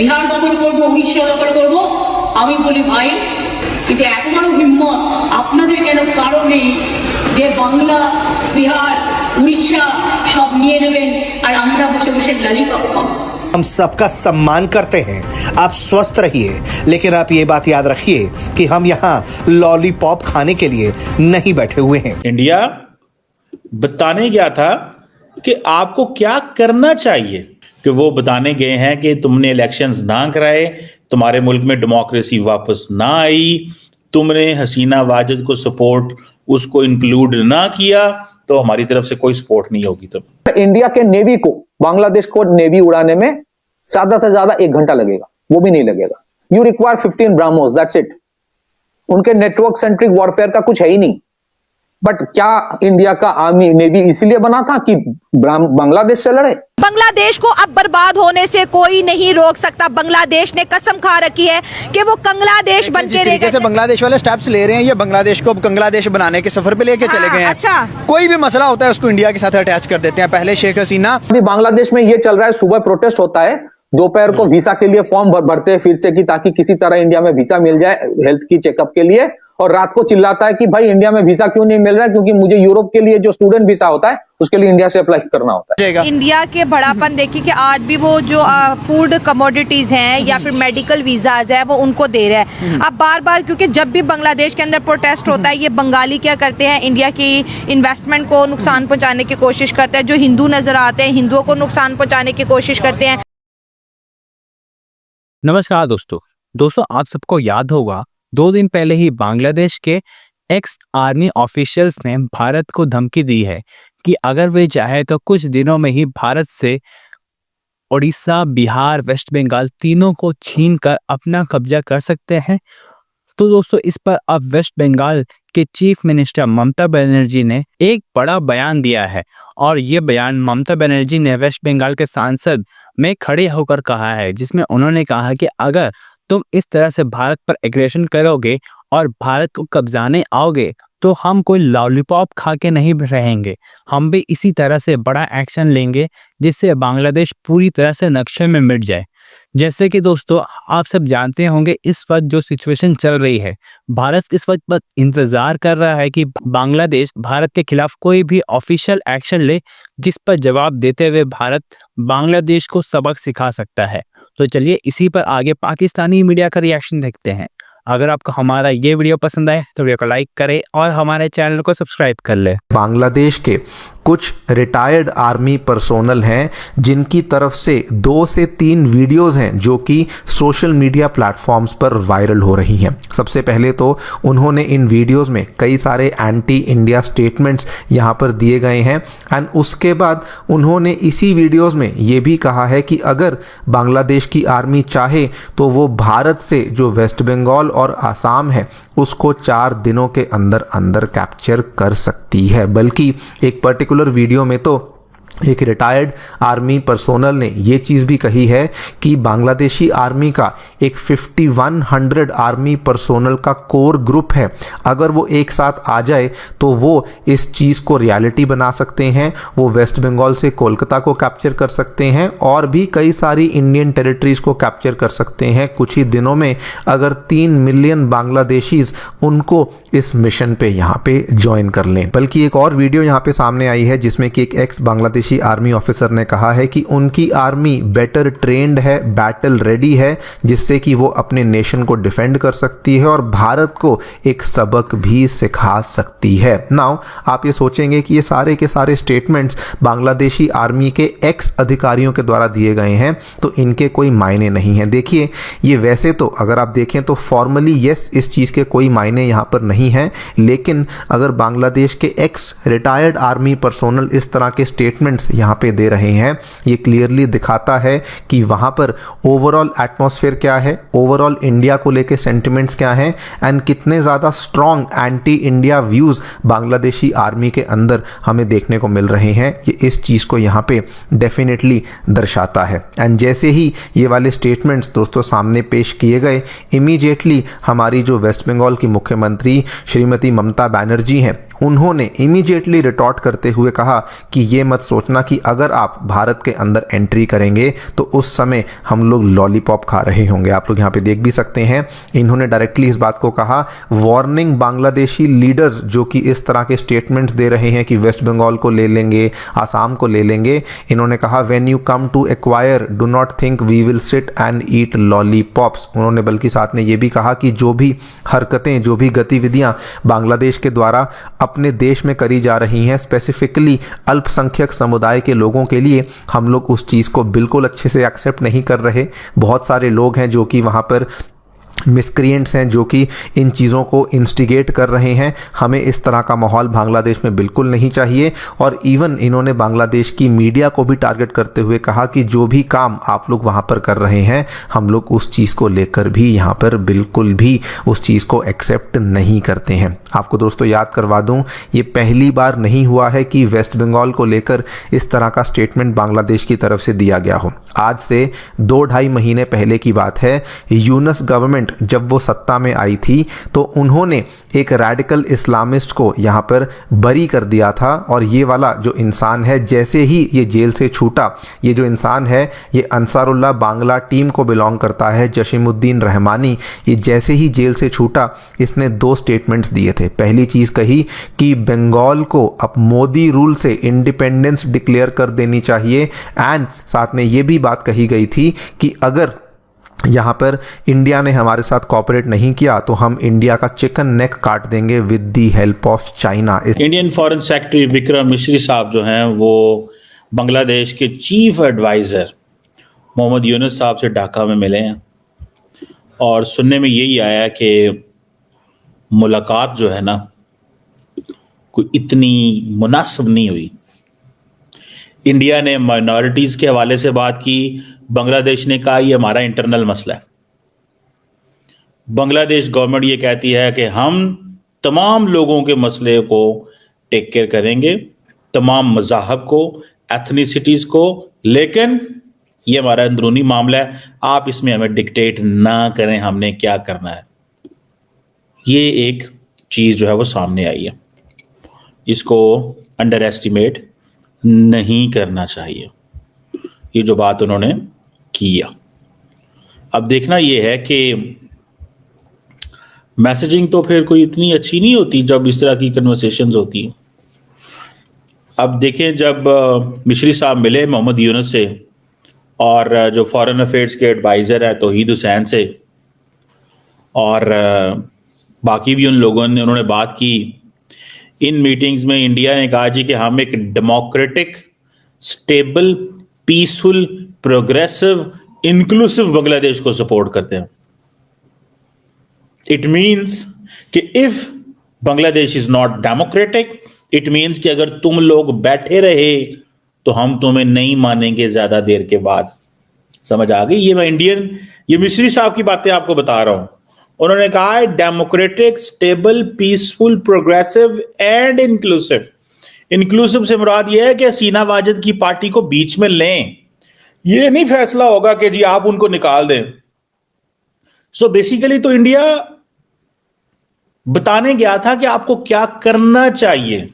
বিহার দখল করব, উড়িষ্যা দখল করব। আমি বলি ভাই, কিন্তু এত বড় হিম্মত আপনাদের কেন? কারণে যে বাংলা, বিহার, উড়িষ্যা সব নিয়ে নেবেন আর আমরা বসে বসে ললিপপ খাবো। हम सबका सम्मान करते हैं, आप स्वस्थ रहिए, लेकिन आप ये बात याद रखिए कि हम यहाँ लॉलीपॉप खाने के लिए नहीं बैठे हुए हैं। इंडिया बताने गया था कि आपको क्या करना चाहिए, कि वो बताने गए हैं कि तुमने इलेक्शंस ना कराए, तुम्हारे मुल्क में डेमोक्रेसी वापस ना आई, तुमने हसीना वाजिद को सपोर्ट उसको इंक्लूड ना किया, तो हमारी तरफ से कोई सपोर्ट नहीं होगी। तब इंडिया के नेवी को, बांग्लादेश को नेवी उड़ाने में ज्यादा से ज्यादा 1 घंटा लगेगा, वो भी नहीं लगेगा। You require 15 BrahMos, that's it. उनके नेटवर्क सेंट्रिक वॉरफेयर का कुछ है ही नहीं। बट क्या इंडिया का आर्मी नेवी इसलिए बना था कि बांग्लादेश से लड़े? बांग्लादेश को अब बर्बाद होने से कोई नहीं रोक सकता। बांग्लादेश ने कसम खा रखी है कि वो कंगलादेश बन के रहेगा। जैसे बांग्लादेश वाले स्टेप्स ले रहे हैं, ये बांग्लादेश को कंगलादेश बनाने के सफर पे लेके चले गए हैं। अच्छा, कोई भी मसला होता है उसको इंडिया के साथ अटैच कर देते हैं। पहले शेख हसीना, अभी बांग्लादेश में ये चल रहा है, सुबह प्रोटेस्ट होता है, दोपहर को वीसा के लिए फॉर्म भरते हैं फिर से कि ताकि किसी तरह इंडिया में वीसा मिल जाए हेल्थ की चेकअप के लिए, और रात को चिल्लाता है कि भाई इंडिया में वीसा क्यों नहीं मिल रहा है, क्योंकि मुझे यूरोप के लिए जो स्टूडेंट वीसा होता है उसके लिए इंडिया से अप्लाई करना होता है। इंडिया के बड़ापन देखिए कि आज भी वो जो फूड कमोडिटीज हैं या फिर मेडिकल वीजाज है वो उनको दे रहा है। अब बार बार, क्योंकि जब भी बांग्लादेश के अंदर प्रोटेस्ट होता है, ये बंगाली क्या करते हैं, इंडिया की इन्वेस्टमेंट को नुकसान पहुंचाने की कोशिश करते हैं। जो हिंदू नजर आते हैं, हिंदुओं को नुकसान पहुंचाने की कोशिश करते हैं। नमस्कार दोस्तों आप सबको याद होगा 2 दिन पहले ही बांग्लादेश के एक्स आर्मी ऑफिशियल्स ने भारत को धमकी दी है कि अगर वे चाहे तो कुछ दिनों में ही भारत से उड़ीसा, बिहार, वेस्ट बंगाल तीनों को छीन कर अपना कब्जा कर सकते हैं। तो दोस्तों इस पर अब वेस्ट बंगाल के चीफ मिनिस्टर ममता बनर्जी ने एक बड़ा बयान दिया है, और ये बयान ममता बनर्जी ने वेस्ट बंगाल के सांसद में खड़े होकर कहा है, जिसमें उन्होंने कहा कि अगर तुम इस तरह से भारत पर एग्रेशन करोगे और भारत को कब्जाने आओगे तो हम कोई लॉलीपॉप खा के नहीं रहेंगे, हम भी इसी तरह से बड़ा एक्शन लेंगे जिससे बांग्लादेश पूरी तरह से नक्शे में मिट जाए। जैसे कि दोस्तों आप सब जानते होंगे इस वक्त जो सिचुएशन चल रही है, भारत इस वक्त बस इंतज़ार कर रहा है कि बांग्लादेश भारत के खिलाफ कोई भी ऑफिशियल एक्शन ले, जिस पर जवाब देते हुए भारत बांग्लादेश को सबक सिखा सकता है। तो चलिए इसी पर आगे पाकिस्तानी मीडिया का रिएक्शन देखते हैं। अगर आपको हमारा ये वीडियो पसंद आए तो वीडियो को लाइक करें और हमारे चैनल को सब्सक्राइब कर लें। बांग्लादेश के कुछ रिटायर्ड आर्मी पर्सोनल हैं जिनकी तरफ से 2 से 3 वीडियोस हैं जो कि सोशल मीडिया प्लेटफॉर्म्स पर वायरल हो रही हैं। सबसे पहले तो उन्होंने इन वीडियोस में कई सारे एंटी इंडिया स्टेटमेंट्स यहाँ पर दिए गए हैं, एंड उसके बाद उन्होंने इसी वीडियोस में ये भी कहा है कि अगर बांग्लादेश की आर्मी चाहे तो वो भारत से जो वेस्ट बंगाल और आसाम है उसको 4 दिनों के अंदर अंदर कैप्चर कर सकती है। बल्कि एक पर्टिकुलर वीडियो में तो एक रिटायर्ड आर्मी पर्सोनल ने ये चीज़ भी कही है कि बांग्लादेशी आर्मी का एक 5100 आर्मी पर्सोनल का कोर ग्रुप है, अगर वो एक साथ आ जाए तो वो इस चीज़ को रियलिटी बना सकते हैं। वो वेस्ट बंगाल से कोलकाता को कैप्चर कर सकते हैं और भी कई सारी इंडियन टेरिटरीज को कैप्चर कर सकते हैं कुछ ही दिनों में, अगर 3 मिलियन बांग्लादेशीज उनको इस मिशन पे यहाँ पे ज्वाइन कर लें। बल्कि एक और वीडियो यहाँ पे सामने आई है जिसमें कि एक एक्स बांग्लादेशी आर्मी ऑफिसर ने कहा है कि उनकी आर्मी बेटर ट्रेंड है, बैटल रेडी है, जिससे कि वो अपने नेशन को डिफेंड कर सकती है और भारत को एक सबक भी सिखा सकती है। नाउ आप ये सोचेंगे कि ये सारे के सारे स्टेटमेंट्स बांग्लादेशी आर्मी के एक्स अधिकारियों के द्वारा दिए गए हैं, तो इनके कोई मायने नहीं है। देखिए ये वैसे तो अगर आप देखें तो फॉर्मली यस इस चीज़ के कोई मायने यहाँ पर नहीं है, लेकिन अगर बांग्लादेश के एक्स रिटायर्ड आर्मी पर्सोनल इस तरह के स्टेटमेंट्स यहाँ पे दे रहे हैं, ये क्लियरली दिखाता है कि वहाँ पर ओवरऑल एटमॉस्फेयर क्या है, ओवरऑल इंडिया को लेके सेंटिमेंट्स क्या हैं, एंड कितने ज़्यादा strong anti India views Bangladeshi army के अंदर हमें देखने को मिल रहे हैं। ये इस चीज़ को यहाँ पे डेफिनेटली दर्शाता है। एंड जैसे ही ये वाले स्टेटमेंट्स दोस्तों सामने पेश किए गए, इमीडिएटली हमारी जो वेस्ट बंगाल की मुख्यमंत्री श्रीमती ममता बनर्जी हैं उन्होंने इमीडिएटली रिटॉर्ट करते हुए कहा कि ये मत सोचना कि अगर आप भारत के अंदर एंट्री करेंगे तो उस समय हम लोग लॉलीपॉप खा रहे होंगे। आप लोग यहाँ पे देख भी सकते हैं, इन्होंने डायरेक्टली इस बात को कहा। वार्निंग बांग्लादेशी लीडर्स जो कि इस तरह के स्टेटमेंट्स दे रहे हैं कि वेस्ट बंगाल को ले लेंगे, आसाम को ले लेंगे, इन्होंने कहा when you come to acquire do not think we will sit and eat lollipops. उन्होंने बल्कि साथ में ये भी कहा कि जो भी हरकतें, जो भी गतिविधियां बांग्लादेश के द्वारा अपने देश में करी जा रही हैं, स्पेसिफिकली अल्पसंख्यक समुदाय के लोगों के लिए, हम लोग उस चीज़ को बिल्कुल अच्छे से एक्सेप्ट नहीं कर रहे। बहुत सारे लोग हैं जो कि वहाँ पर मिसक्रिएंट्स हैं, जो कि इन चीज़ों को इंस्टिगेट कर रहे हैं। हमें इस तरह का माहौल बांग्लादेश में बिल्कुल नहीं चाहिए। और इवन इन्होंने बांग्लादेश की मीडिया को भी टारगेट करते हुए कहा कि जो भी काम आप लोग वहाँ पर कर रहे हैं, हम लोग उस चीज़ को लेकर भी यहाँ पर बिल्कुल भी उस चीज़ को एक्सेप्ट नहीं करते हैं। आपको दोस्तों याद करवा दूँ, ये पहली बार नहीं हुआ है कि वेस्ट बंगाल को लेकर इस तरह का स्टेटमेंट बांग्लादेश की तरफ से दिया गया हो। आज से 2-2.5 महीने पहले की बात है, यूनुस गवर्नमेंट जब वो सत्ता में आई थी तो उन्होंने एक रैडिकल इस्लामिस्ट को यहाँ पर बरी कर दिया था। और ये वाला जो इंसान है, जैसे ही ये जेल से छूटा, ये जो इंसान है ये अंसारुल्लाह बांग्ला टीम को बिलोंग करता है, जशीमुद्दीन रहमानी। ये जैसे ही जेल से छूटा, इसने 2 स्टेटमेंट्स दिए थे। पहली चीज़ कही कि बंगाल को अब मोदी रूल से इंडिपेंडेंस डिक्लेयर कर देनी चाहिए, एंड साथ में ये भी बात कही गई थी कि अगर यहाँ पर इंडिया ने हमारे साथ कोऑपरेट नहीं किया तो हम इंडिया का चिकन नेक काट देंगे with the help of China. Indian foreign secretary Vikram मिश्री साहब जो हैं वो बांग्लादेश के चीफ एडवाइज़र मोहम्मद यूनुस साहब से ढाका में मिले हैं और सुनने में यही आया कि मुलाकात जो है ना कोई इतनी मुनासिब नहीं हुई। इंडिया ने माइनॉरिटीज़ के हवाले से बात की, बांग्लादेश ने कहा ये हमारा इंटरनल मसला है। बांग्लादेश गवर्नमेंट ये कहती है कि हम तमाम लोगों के मसले को टेक केयर करेंगे, तमाम मज़ाहब को, एथनिसिटीज़ को, लेकिन ये हमारा अंदरूनी मामला है, आप इसमें हमें डिक्टेट ना करें हमने क्या करना है। ये एक चीज़ जो है वो सामने आई है, इसको अंडर एस्टिमेट नहीं करना चाहिए। ये जो बात उन्होंने किया, अब देखना ये है कि मैसेजिंग तो फिर कोई इतनी अच्छी नहीं होती जब इस तरह की कन्वर्सेशंस होती हैं। अब देखें, जब मिश्री साहब मिले मोहम्मद यूनुस से और जो फॉरेन अफेयर्स के एडवाइज़र है तौहीद हुसैन से और बाकी भी उन लोगों ने, उन्होंने बात की। इन मीटिंग्स में इंडिया ने कहा जी कि हम एक democratic, stable, peaceful, progressive, inclusive Bangladesh को सपोर्ट करते हैं। इट मीन्स कि if Bangladesh is not democratic, it means कि अगर तुम लोग बैठे रहे तो हम तुम्हें नहीं मानेंगे ज्यादा देर के बाद। समझ आ गई? ये मिश्री साहब की बातें आपको बता रहा हूं। उन्होंने कहा है democratic, stable, peaceful, progressive and inclusive. Inclusive से मुराद यह है कि हसीना वाजिद की पार्टी को बीच में लें। ये नहीं फैसला होगा कि जी आप उनको निकाल दें। सो बेसिकली तो इंडिया बताने गया था कि आपको क्या करना चाहिए।